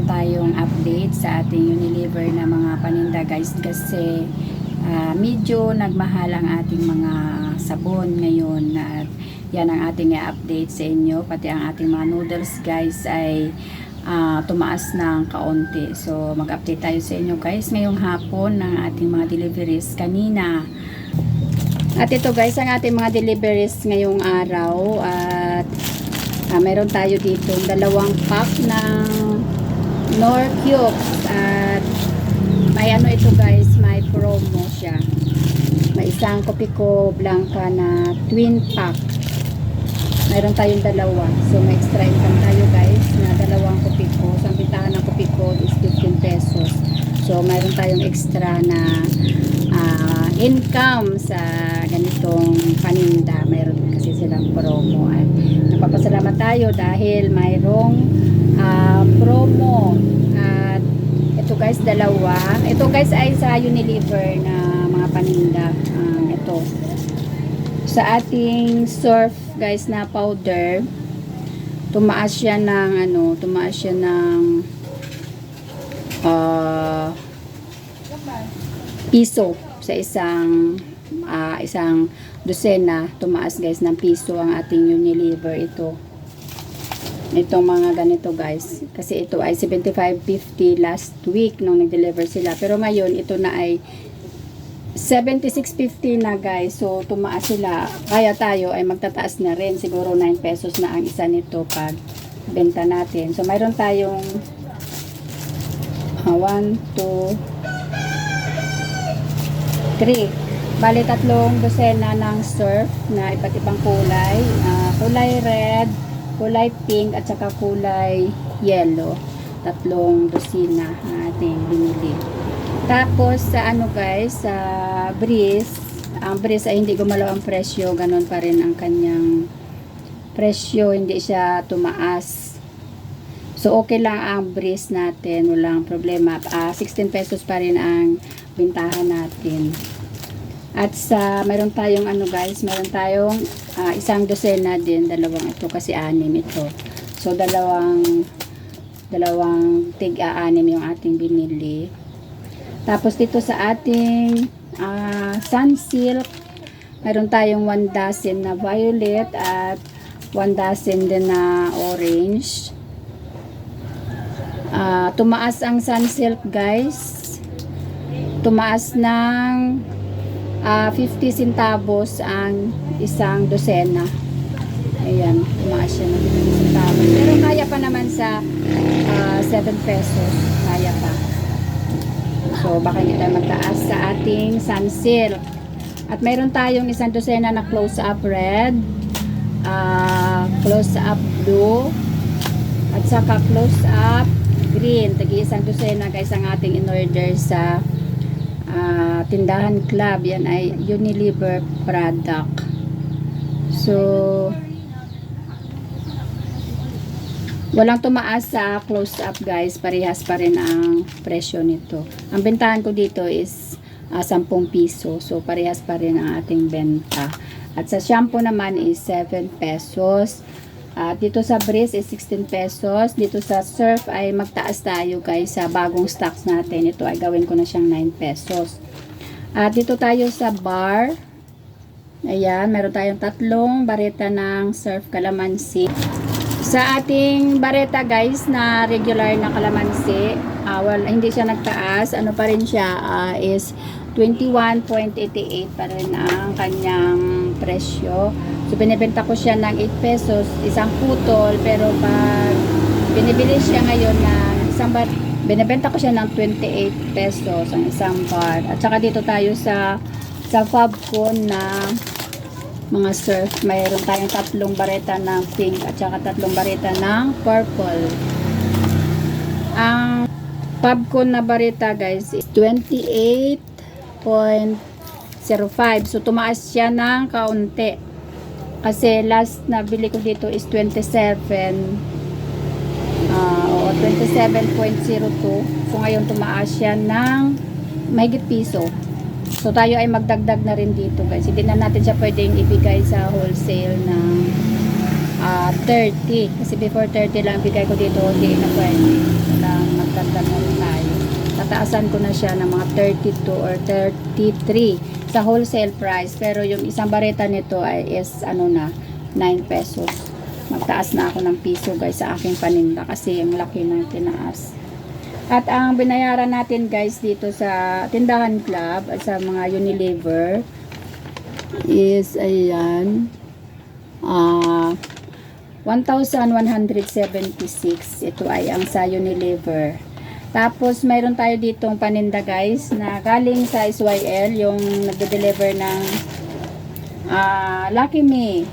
meron tayong update sa ating Unilever na mga paninda guys, kasi medyo nagmahal ang ating mga sabon ngayon, at yan ang ating i-update sa inyo. Pati ang ating mga noodles guys ay tumaas ng kaunti. So mag-update tayo sa inyo guys ngayong hapon ng ating mga deliveries kanina. At ito guys ang ating mga deliveries ngayong araw, at meron tayo dito 2 pack ng Knorr Cubes, at may ano ito guys, may promo siya. May isang Kopiko Blanca na twin pack. Mayroon tayong dalawa. So may extra income tayo guys na 2 Kopiko. So ang bintahan ng Kopiko is 15 pesos. So mayroon tayong extra na income sa ganitong paninda. Mayroon kasi silang promo, at napapasalamat tayo dahil mayroong promo. At ito guys, dalawa. Ito guys ay sa Unilever na mga paninda. Ito sa ating Surf guys na powder, tumaas siya ng piso sa isang dosena. Tumaas guys ng piso ang ating Unilever. Itong mga ganito guys, kasi ito ay 75.50 last week nung nag-deliver sila, pero ngayon ito na ay 76.50 na guys. So tumaas sila, kaya tayo ay magtataas na rin. Siguro 9 pesos na ang isa nito pag benta natin. So mayroon tayong 1, 2, 3, bali 3 dosena ng Surf na iba't ibang kulay. Kulay red, kulay pink, at saka kulay yellow. 3 dosina na ating binili. Tapos sa guys, sa Breeze, ang Breeze ay hindi gumalaw ang presyo, ganun pa rin ang kanyang presyo, hindi siya tumaas. So okay lang ang Breeze natin, walang problema. 16 pesos pa rin ang bintahan natin. At sa mayroon tayong guys, mayroon tayong isang dosena din, 2 ito kasi 6 ito. So dalawang tig-6 yung ating binili. Tapos dito sa ating Sunsilk, mayroon tayong 1 dozen na violet at 1 dozen din na orange. Tumaas ang Sunsilk guys. Tumaas ng 50 centavos ang isang dosena. Ayan, tumaas siya ng 50 centavos. Pero kaya pa naman sa 7 pesos. Kaya pa. So baka hindi tayo magtaas sa ating Sunsilk. At mayroon tayong isang dosena na close-up red, close-up blue, at saka close-up green. Tagi isang dosena guys ang ating in-order sa tindahan club. Yan ay Unilever product. So walang tumaas sa close-up guys, parehas pa rin ang presyo nito. Ang bentahan ko dito is 10 piso. So parehas pa rin ang ating benta. At sa shampoo naman is 7 pesos. Dito sa Breeze is 16 pesos. Dito sa Surf ay magtaas tayo guys sa bagong stocks natin. Ito ay gawin ko na siyang 9 pesos. Dito tayo sa bar. Ayan, meron tayong 3 bareta ng Surf Calamansi. Sa ating bareta guys na regular na kalamansi, hindi siya nagtaas. Ano pa rin siya, is 21.88 pa rin ang kanyang presyo. So binibenta ko siya ng 8 pesos isang putol, pero pag binibili siya ngayon ng binibenta ko siya ng 28 pesos ang isang bar. At saka dito tayo sa Fabcon na mga Surf, mayroon tayong 3 bareta ng pink at saka 3 bareta ng purple. Ang Fabcon na bareta guys is 28.05. So tumaas siya ng kaunti. Kasi last na bili ko dito is 27. 27.02. So ngayon tumaas siya ng mahigit piso. So tayo ay magdagdag na rin dito guys. Hindi na natin siya pwedeng ibigay sa wholesale ng 30. Kasi before 30 lang bigay ko dito, hindi na pwede. Walang magdagdag na rin tayo. Tataasan ko na siya ng mga 32 or 33 sa wholesale price. Pero yung isang bareta nito ay is ano na, 9 pesos. Magtaas na ako ng piso guys sa aking paninda kasi ang laki ng tinaas. At ang binayaran natin guys dito sa Tindahan Club at sa mga Unilever is ayan 1,176. Ito ay ang sa Unilever. Tapos mayroon tayo ditong paninda guys na galing sa SYL, yung nagde-deliver ng Lucky Me.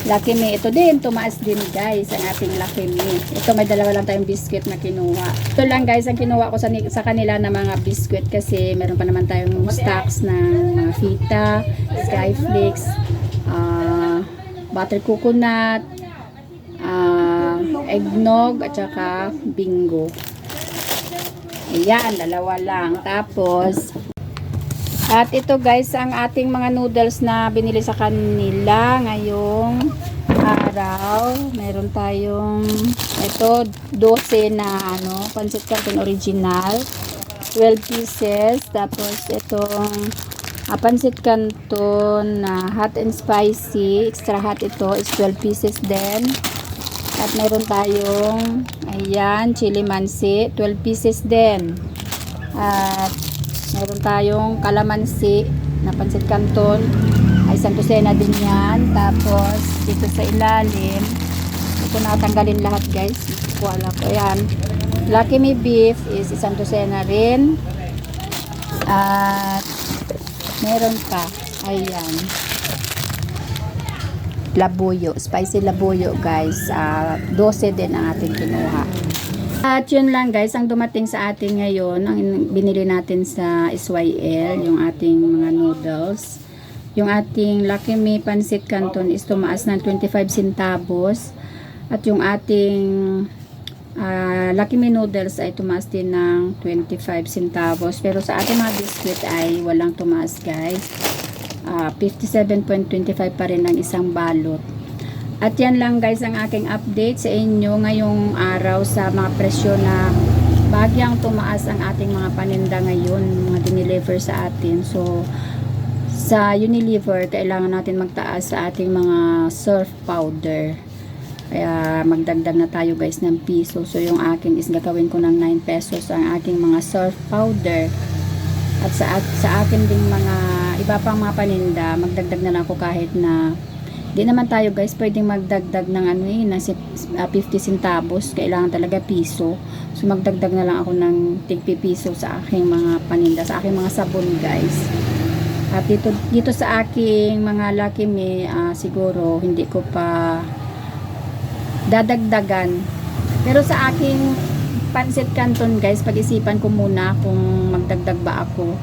Lucky Me, ito din, tumaas din guys ang ating Lucky Me. Ito may dalawa lang tayong biscuit na kinuha. Ito lang guys ang kinuha ko sa kanila na mga biscuit kasi meron pa naman tayong stocks ng mga Fita, Skyflakes, butter coconut, eggnog at saka bingo. Ayan, dalawa lang. Tapos at ito guys ang ating mga noodles na binili sa kanila ngayong araw. Meron tayong ito 12 na pancit canton original, 12 pieces. Tapos itong pancit canton na hot and spicy, extra hot, ito is 12 pieces din. At meron tayong ayan, chili mansi, 12 pieces din. At meron tayong kalamansi na pancit canton, ay isang dosena din yan. Tapos dito sa ilalim, ito natanggalin lahat guys, wala ko yan. Lucky Me beef is isang dosena rin. At meron pa, ayan, labuyo, spicy labuyo guys, 12 din ang ating kinuha. At yun lang guys ang dumating sa atin ngayon, ang binili natin sa SYL, yung ating mga noodles. Yung ating Lucky Me pancit canton is tumaas ng 25 centavos at yung ating Lucky Me noodles ay tumaas din ng 25 centavos. Pero sa ating mga biscuit ay walang tumaas guys. 57.25 pa rin ang isang balot. At yan lang guys ang aking update sa inyo ngayong araw sa mga presyo na bagyang tumaas ang ating mga paninda ngayon, mga dineliver sa atin. So sa Unilever kailangan natin magtaas sa ating mga surf powder, kaya magdagdag na tayo guys ng piso. So yung akin is gagawin ko ng 9 pesos ang aking mga surf powder. At sa akin ding mga iba pang mga paninda, magdagdag na lang ako kahit na di naman tayo guys pwedeng magdagdag ng ng 50 centavos, kailangan talaga piso. So magdagdag na lang ako ng tig piso sa aking mga paninda, sa aking mga sabon guys. At dito sa aking mga Lucky Me, siguro hindi ko pa dadagdagan. Pero sa aking pancit canton guys, pag-isipan ko muna kung magdagdag ba ako.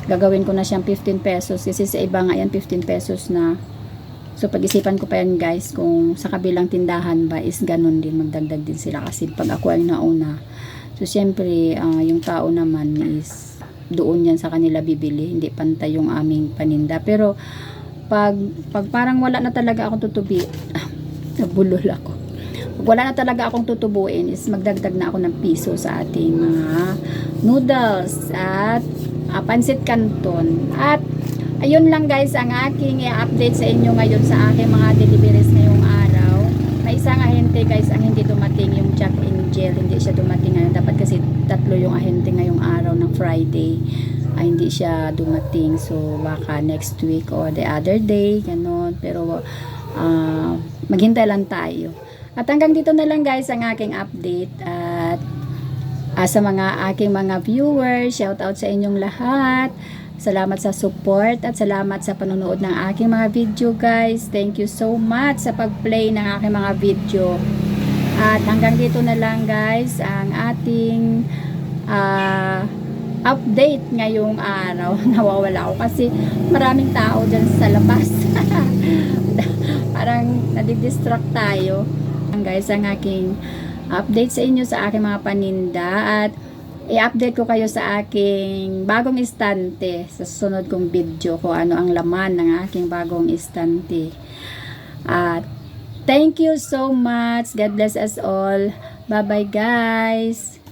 Gagawin ko na siyang 15 pesos kasi sa iba nga yan 15 pesos na. So pag-isipan ko pa yan guys kung sa kabilang tindahan ba is ganun din, magdagdag din sila kasi pag ako ay nauna. So siyempre yung tao naman is doon yan sa kanila bibili, hindi pantay yung aming paninda. Pero pag parang wala na talaga akong tutubi, nabulol ako. Wala na talaga akong tutubuin is magdagdag na ako ng piso sa ating mga noodles at pancit canton. At ayun lang guys ang aking i-update sa inyo ngayon sa aking mga deliveries ngayong araw. May isang ahente guys ang hindi dumating, yung Jack Angel, hindi siya dumating ngayon. Dapat kasi 3 yung ahente ngayong araw ng Friday ay hindi siya dumating. So baka next week or the other day, ganon. Pero maghintay lang tayo. At hanggang dito na lang guys ang aking update. At sa mga aking mga viewers, shout out sa inyong lahat. Salamat sa support at salamat sa panonood ng aking mga video guys. Thank you so much sa pag-play ng aking mga video. At hanggang dito na lang guys ang ating update ngayong araw. Nawawala ako kasi maraming tao dyan sa labas. Parang nadidistract tayo. Guys, ang aking update sa inyo sa aking mga paninda at i-update ko kayo sa aking bagong istante sa susunod kong video kung ano ang laman ng aking bagong istante. At thank you so much. God bless us all. Bye bye guys.